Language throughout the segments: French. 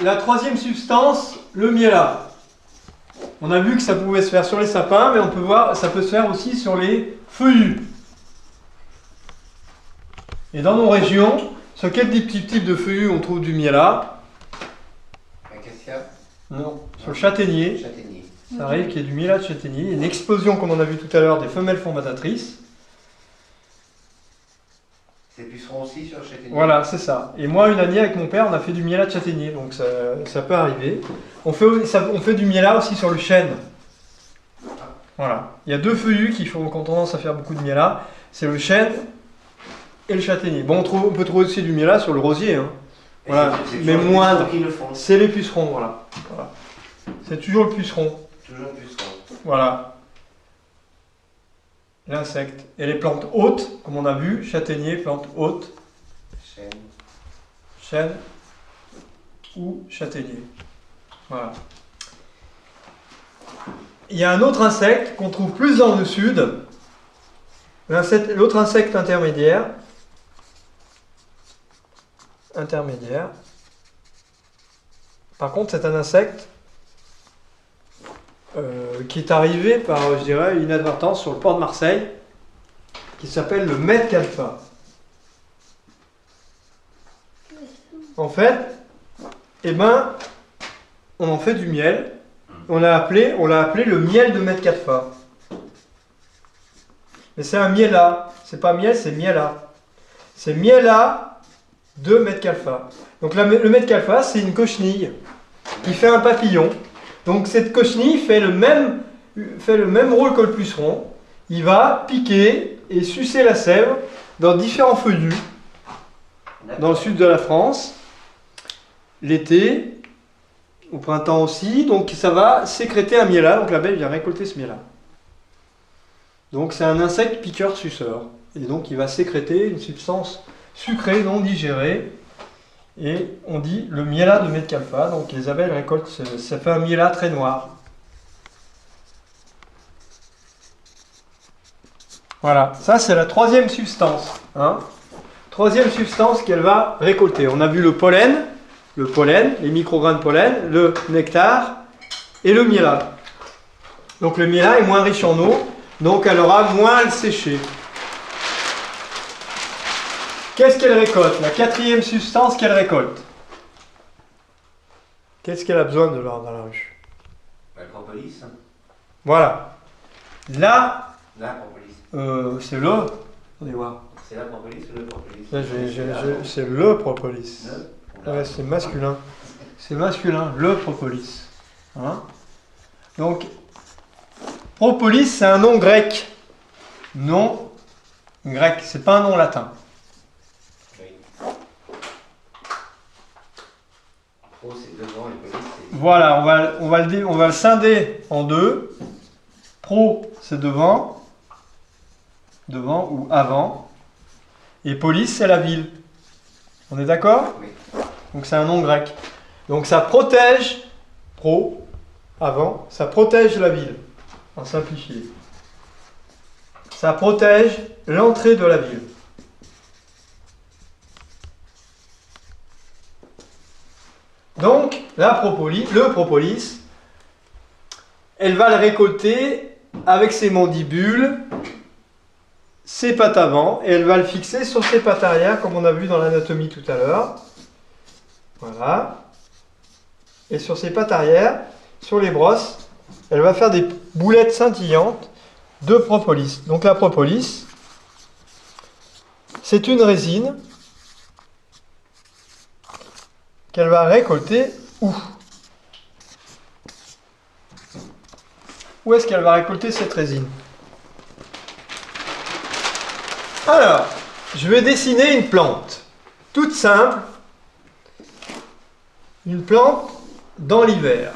la troisième substance, le miela. On a vu que ça pouvait se faire sur les sapins, mais on peut voir, ça peut se faire aussi sur les feuillus. Et dans nos régions, sur quel type de feuillus on trouve du miela? Acacia? Non, sur le châtaignier. Châtaignier. Ça arrive qu'il y ait du miela de châtaignier. Il y a une explosion, comme on a vu tout à l'heure, des femelles formatatrices. C'est puceron aussi sur le châtaignier? Voilà, c'est ça. Et moi, une année, avec mon père, on a fait du miela de châtaignier, donc ça peut arriver. On fait du miela aussi sur le chêne. Voilà. Il y a deux feuillus qui ont tendance à faire beaucoup de miela. C'est le chêne et le châtaignier. Bon, on peut trouver aussi du miela sur le rosier. Hein. Voilà. Mais moindre. C'est les pucerons, voilà. C'est toujours le puceron. Toujours le puceron. Voilà. L'insecte. Et les plantes hautes, comme on a vu, châtaignier, plante haute. Chêne. Chêne ou châtaignier. Voilà. Il y a un autre insecte qu'on trouve plus dans le sud. L'autre insecte intermédiaire. Par contre, c'est un insecte qui est arrivé par, je dirais, inadvertance sur le port de Marseille, qui s'appelle le Metcalfa. En fait, on en fait du miel. On l'a appelé le miel de Metcalfa. Mais c'est un miela. C'est pas miel, c'est miela. C'est miela de Metcalfa. Donc le Metcalfa, c'est une cochenille qui fait un papillon. Donc cette cochenille fait le même rôle que le puceron. Il va piquer et sucer la sève dans différents feuillus dans le sud de la France, l'été, au printemps aussi. Donc ça va sécréter un miela. Donc l'abeille vient récolter ce miela. Donc c'est un insecte piqueur-suceur. Et donc il va sécréter une substance sucrée non digérée. Et on dit le miela de Metcalfa. Donc les abeilles récoltent, ça fait un miela très noir. Voilà, ça c'est la troisième substance. Hein. Troisième substance qu'elle va récolter. On a vu le pollen, les micrograms de pollen, le nectar et le miela. Donc le miela est moins riche en eau, donc elle aura moins à le sécher. Qu'est-ce qu'elle récolte? La quatrième substance qu'elle récolte. Qu'est-ce qu'elle a besoin de l'or dans la ruche? La propolis. Voilà. Là, La propolis. c'est le. Attendez voir. C'est la propolis ou le propolis? Là, c'est le propolis. Ouais, c'est masculin. C'est masculin, le propolis. Hein? Donc, propolis, c'est un nom grec. Nom grec, c'est pas un nom latin. Pro, c'est devant, et police, c'est... Voilà, on va le scinder en deux. Pro, c'est devant ou avant. Et police, c'est la ville. On est d'accord? Oui. Donc c'est un nom grec. Donc ça protège, pro, avant, ça protège la ville, en simplifié. Ça protège l'entrée de la ville. Donc, le propolis, elle va le récolter avec ses mandibules, ses pattes avant, et elle va le fixer sur ses pattes arrière, comme on a vu dans l'anatomie tout à l'heure. Voilà. Et sur ses pattes arrière, sur les brosses, elle va faire des boulettes scintillantes de propolis. Donc la propolis, c'est une résine qu'elle va récolter où? Où est-ce qu'elle va récolter cette résine? Alors, je vais dessiner une plante, toute simple, une plante dans l'hiver.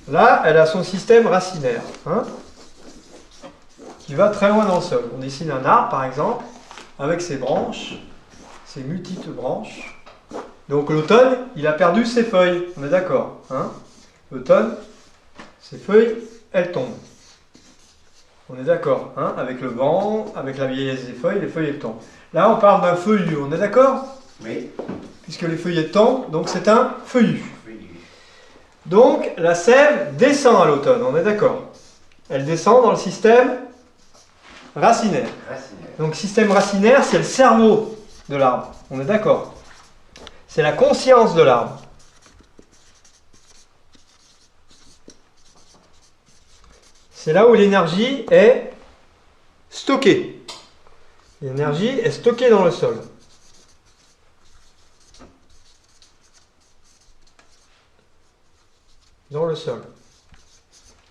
Là, elle a son système racinaire, hein, qui va très loin dans le sol. On dessine un arbre, par exemple, avec ses branches, ses multiples branches. Donc l'automne, il a perdu ses feuilles, on est d'accord, hein? L'automne, ses feuilles, elles tombent. On est d'accord, hein? Avec le vent, avec la vieillesse des feuilles, les feuilles elles tombent. Là, on parle d'un feuillu, on est d'accord? Oui. Puisque les feuillets tombent, donc c'est un feuillu. Oui. Donc la sève descend à l'automne, on est d'accord. Elle descend dans le système racinaire. Racinaire. Donc système racinaire, c'est le cerveau de l'arbre, on est d'accord. C'est la conscience de l'arbre. C'est là où l'énergie est stockée. L'énergie est stockée dans le sol. Dans le sol.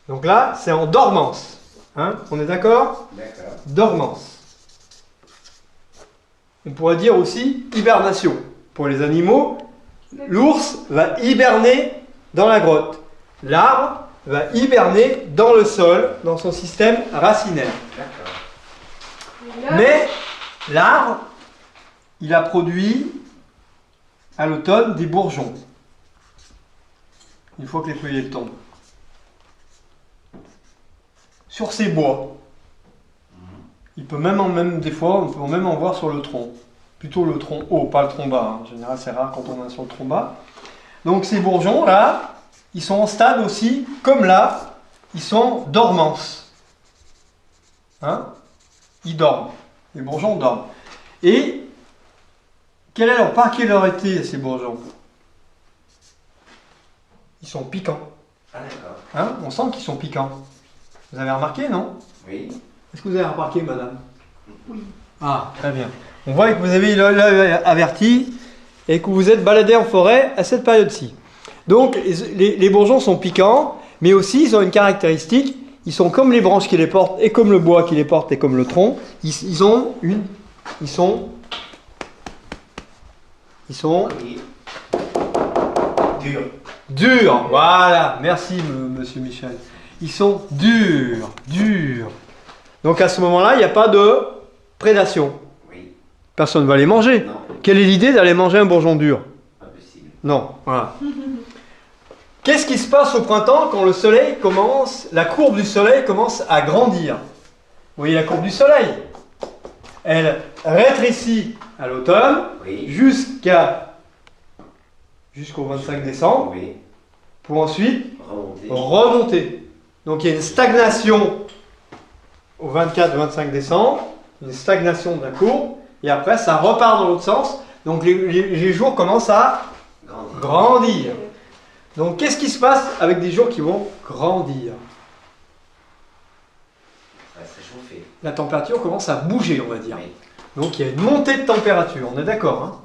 Donc là, c'est en dormance. Hein? On est d'accord? D'accord. Dormance. On pourrait dire aussi hibernation. Pour les animaux, l'ours va hiberner dans la grotte. L'arbre va hiberner dans le sol, dans son système racinaire. D'accord. Mais l'arbre, il a produit à l'automne des bourgeons. Une fois que les feuillets tombent. Sur ces bois. Il peut même des fois, on peut même en voir sur le tronc. Plutôt le tronc haut, pas le tronc bas. En général, c'est rare quand on est sur le tronc bas. Donc ces bourgeons, là, ils sont en stade aussi, comme là, ils sont en dormance. Hein? Ils dorment. Les bourgeons dorment. Et quelle est leur particularité, ces bourgeons? Ils sont piquants. Ah d'accord. Hein? On sent qu'ils sont piquants. Vous avez remarqué, non? Oui. Est-ce que vous avez remarqué, madame? Oui. Ah, très bien. On voit que vous avez l'œil averti et que vous êtes baladé en forêt à cette période-ci. Donc, les bourgeons sont piquants, mais aussi ils ont une caractéristique. Ils sont comme les branches qui les portent, et comme le bois qui les porte, et comme le tronc. Ils sont Oui. Dur. durs. Voilà. Merci, monsieur Michel. Ils sont durs. Donc à ce moment-là, il n'y a pas de prédation. Oui. Personne ne va les manger. Non. Quelle est l'idée d'aller manger un bourgeon dur? Impossible. Non. Voilà. Qu'est-ce qui se passe au printemps quand le soleil commence, la courbe du soleil commence à grandir? Vous voyez la courbe du soleil? Elle rétrécit à l'automne Oui. jusqu'au 25 décembre Oui. pour ensuite Remonter. remonter. Donc il y a une stagnation au 24-25 décembre, une stagnation de la courbe, et après ça repart dans l'autre sens. Donc les jours commencent à Grandir. grandir. Donc qu'est-ce qui se passe avec des jours qui vont grandir? Ça va se réchauffer. La température commence à bouger, on va dire. Oui. Donc il y a une montée de température, on est d'accord, hein?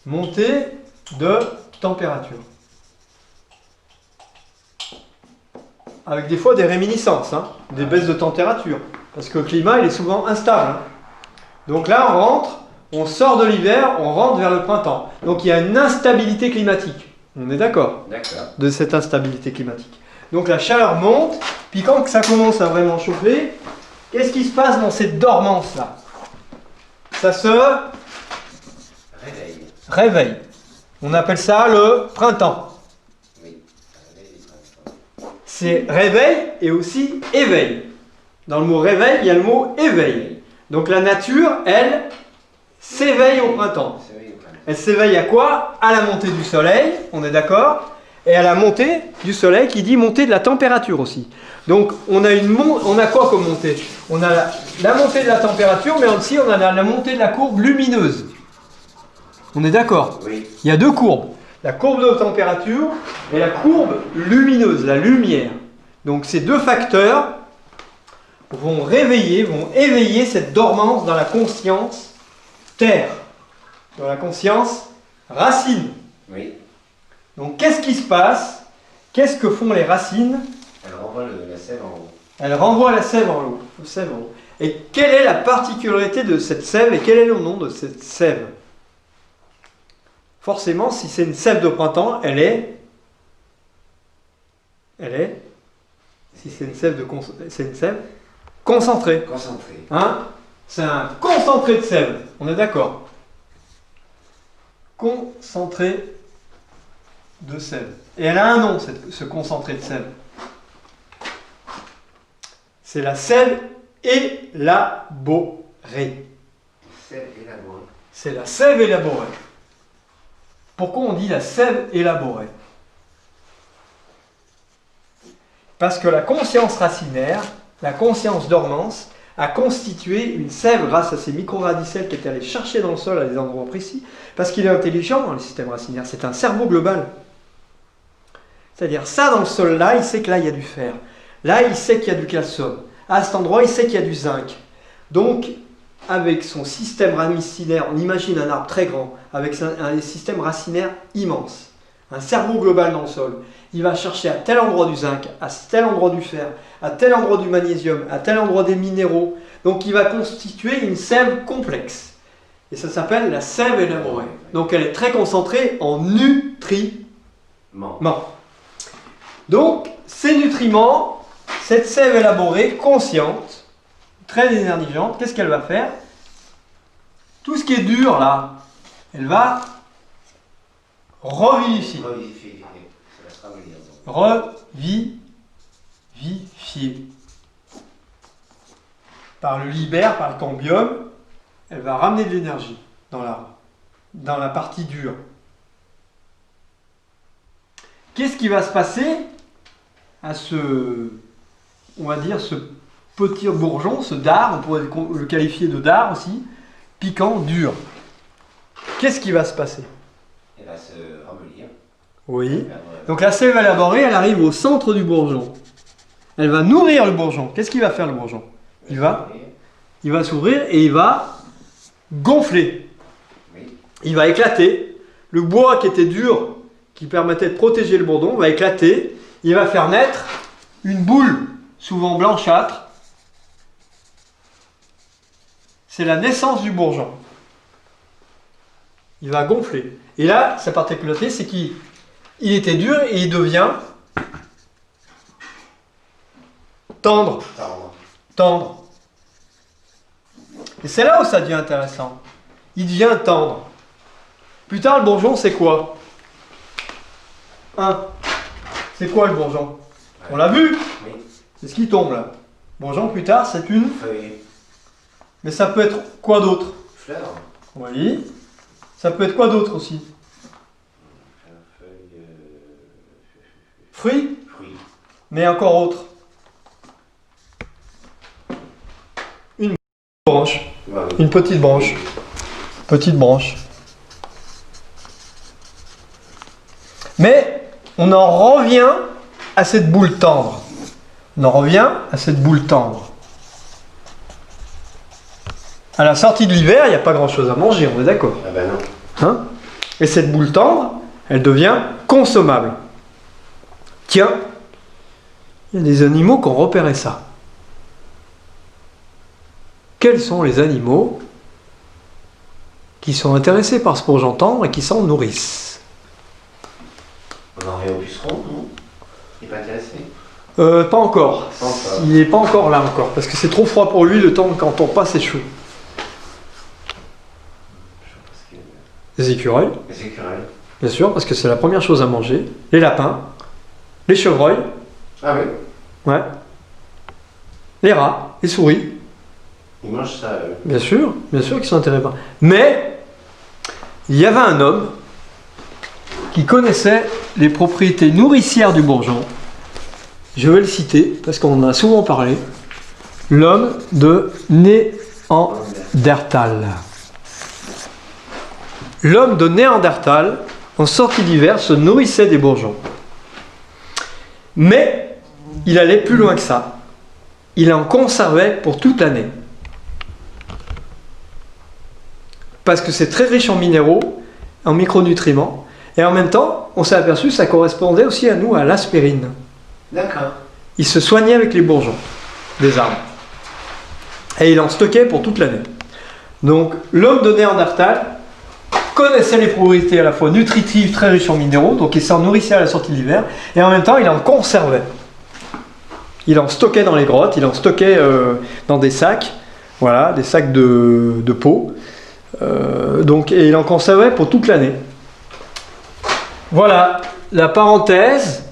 Montée de température. Avec des fois des réminiscences, hein, des baisses de température. Parce que le climat, il est souvent instable. Hein. Donc là, on sort de l'hiver, on rentre vers le printemps. Donc il y a une instabilité climatique. On est d'accord D'accord. de cette instabilité climatique. Donc la chaleur monte, puis quand ça commence à vraiment chauffer, qu'est-ce qui se passe dans cette dormance-là? Ça se Réveil. réveille. On appelle ça le printemps. Oui. Réveil du printemps. C'est réveil et aussi éveil. Dans le mot réveil, il y a le mot éveil. Donc la nature, elle, s'éveille au printemps. C'est vrai, au printemps. Elle s'éveille à quoi? À la montée du soleil, on est d'accord? Et à la montée du soleil qui dit montée de la température aussi. Donc on a quoi comme montée? On a la montée de la température, mais aussi on a la montée de la courbe lumineuse. On est d'accord? Oui. Il y a deux courbes. La courbe de température et la courbe lumineuse, la lumière. Donc ces deux facteurs vont éveiller cette dormance dans la conscience terre, dans la conscience racine. Oui. Donc qu'est-ce qui se passe? Qu'est-ce que font les racines? Elle renvoie la sève en haut. Elles renvoient la sève en haut. Et quelle est la particularité de cette sève et quel est le nom de cette sève? Forcément, si c'est une sève de printemps, si c'est une sève c'est une sève concentrée. Concentré. Hein? C'est un concentré de sève. On est d'accord? Concentré de sève. Et elle a un nom, ce concentré de sève. C'est la sève élaborée. Sève élaborée. C'est la sève élaborée. Pourquoi on dit la sève élaborée? Parce que la conscience racinaire, la conscience dormance, a constitué une sève grâce à ces micro-radicelles qui étaient allés chercher dans le sol à des endroits précis, parce qu'il est intelligent dans le système racinaire, c'est un cerveau global. C'est-à-dire ça dans le sol là, il sait que là il y a du fer. Là il sait qu'il y a du calcium. À cet endroit il sait qu'il y a du zinc. Donc avec son système racinaire, on imagine un arbre très grand, avec un système racinaire immense, un cerveau global dans le sol. Il va chercher à tel endroit du zinc, à tel endroit du fer, à tel endroit du magnésium, à tel endroit des minéraux. Donc il va constituer une sève complexe. Et ça s'appelle la sève élaborée. Donc elle est très concentrée en nutriments. Donc ces nutriments, cette sève élaborée, consciente, très énergisante, qu'est-ce qu'elle va faire? Tout ce qui est dur là, elle va revivifier. Revivifier. Par le libère, par le cambium, elle va ramener de l'énergie dans l'arbre, dans la partie dure. Qu'est-ce qui va se passer à ce, on va dire, ce petit bourgeon, ce dard, on pourrait le qualifier de dard aussi, piquant, dur. Qu'est-ce qui va se passer? Elle va se ramollir. Oui. Donc la sève élaborée, elle arrive au centre du bourgeon. Elle va nourrir le bourgeon. Qu'est-ce qu'il va faire le bourgeon? Il va s'ouvrir et il va gonfler. Il va éclater. Le bois qui était dur, qui permettait de protéger le bourdon, va éclater. Il va faire naître une boule, souvent blanchâtre. C'est la naissance du bourgeon. Il va gonfler. Et là, sa particularité, c'est qu'il était dur et il devient tendre. Tendre. Et c'est là où ça devient intéressant. Il devient tendre. Plus tard, le bourgeon, c'est quoi? C'est quoi le bourgeon? On l'a vu? C'est ce qui tombe là. Bourgeon, plus tard, c'est une feuille. Mais ça peut être quoi d'autre? Fleur. Oui. Ça peut être quoi d'autre aussi? Fruit. Fruit. Mais encore autre. Une branche. Une petite branche. Petite branche. Mais on en revient à cette boule tendre. On en revient à cette boule tendre. À la sortie de l'hiver, il n'y a pas grand-chose à manger, on est d'accord? Ah ben non. Hein? Et cette boule tendre, elle devient consommable. Tiens, il y a des animaux qui ont repéré ça. Quels sont les animaux qui sont intéressés par ce bourgeon tendre et qui s'en nourrissent? On en revient au puceron, non? Il n'est pas intéressé? Pas encore. Il n'est pas encore là encore, parce que c'est trop froid pour lui, le temps quand on passe c'est chaud. Les écureuils. Les écureuils. Bien sûr, parce que c'est la première chose à manger. Les lapins. Les chevreuils. Ah oui? Ouais. Les rats. Les souris. Ils mangent ça, eux. Bien sûr qu'ils sont intéressés par. Mais, il y avait un homme qui connaissait les propriétés nourricières du bourgeon. Je vais le citer, parce qu'on en a souvent parlé. L'homme de Néandertal. L'homme de Néandertal, en sortie d'hiver, se nourrissait des bourgeons. Mais, il allait plus loin que ça. Il en conservait pour toute l'année. Parce que c'est très riche en minéraux, en micronutriments. Et en même temps, on s'est aperçu que ça correspondait aussi à nous, à l'aspirine. D'accord. Il se soignait avec les bourgeons des arbres. Et il en stockait pour toute l'année. Donc, l'homme de Néandertal connaissait les propriétés à la fois nutritives, très riches en minéraux, donc il s'en nourrissait à la sortie de l'hiver, et en même temps il en conservait. Il en stockait dans les grottes, il en stockait dans des sacs, voilà, des sacs de peau, et il en conservait pour toute l'année. Voilà la parenthèse.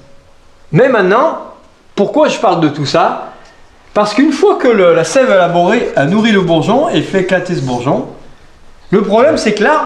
Mais maintenant, pourquoi je parle de tout ça? Parce qu'une fois que la sève élaborée a nourri le bourgeon et fait éclater ce bourgeon, le problème c'est que l'arbre